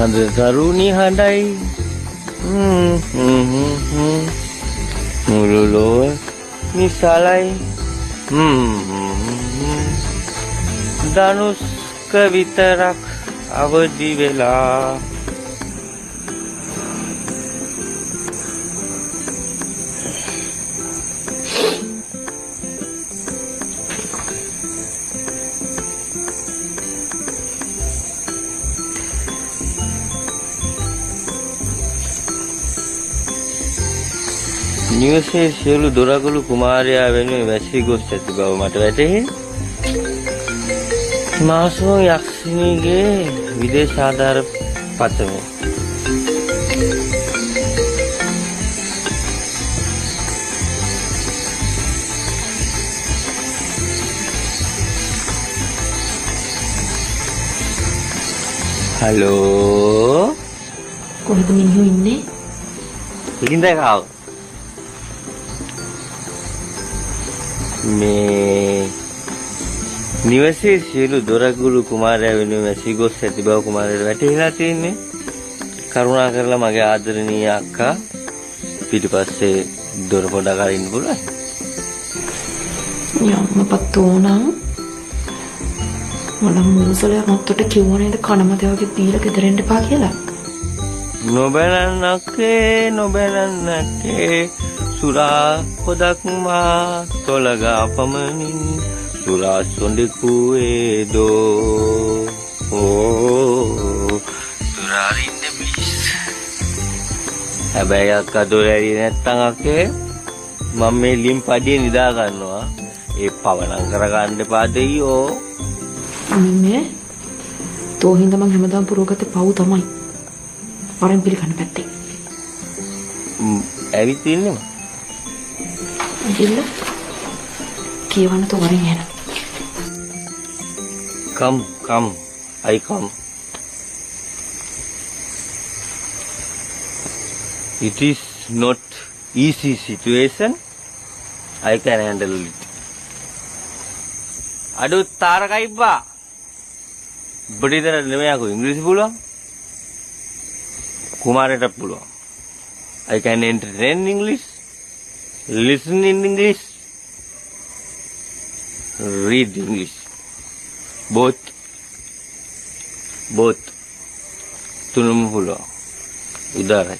අද තරුණි හඬයි මුළු ලොව නිසලයි ධනුෂ්ක විතරක් අවදි වෙලා නිවසේ සියලු දොරගුළු කුමාරයා වෙනුවෙන් වැසී ගොස් ඇති බව මට වැටහි. මාසෝ යක්ෂණියගේ විදේශ ආධාර පත්‍රය. හලෝ කොහෙද මිනිහු ඉන්නේ? ඉකින්ද කාව මේ නිවසේ සියලු දොරගුළු කුමාරයා වෙනුවෙන් වැසී ගොස් ඇති බව කුමාරයාට වැටහිලා තියෙන්නේ. කරුණා කරලා මගේ ආදරණීය අක්කා පිටිපස්සේ දොර පොඩක් අරින්න පුළුවන්. යම්මපත් උනා මම මුසලේ මොත්තට කිව්ව නේද කනමතේ වගේ පීලා ගෙදරෙන්න එපා කියලා. නොබලන්නකේ සුරා පොදක් මා තොලගා පමණින් සුරා සොඬකුවේ දෝ සුරාරින්න මිස්. හැබැයි අක්කා දොර ඇරියේ නැත්තම් අක්කේ මම මේ ලිම් පඩිය නිදා ගන්නවා. ඒ පවණම් කරගන්න එපා දෙයියෝ. මේ තෝහින්ද මං හැමදාම පුරෝගත්තේ පව් තමයි. වරෙන් පිළිගන්න පැත්තේ. ඇවිත් ඉන්නෙම. ඉතින් කියවන්න තෝ වරෙන් යන. Come, I come. It is not easy situation. I can handle it. Aduh, tarakay ba? Berita නෙමෙයි aku ඉංග්‍රීසි පුළුවන්. කුමාරයට පුළුවන්. I can entertain English, listen in English, read English. Both. Tunum පුළුවන්. උදාරයි.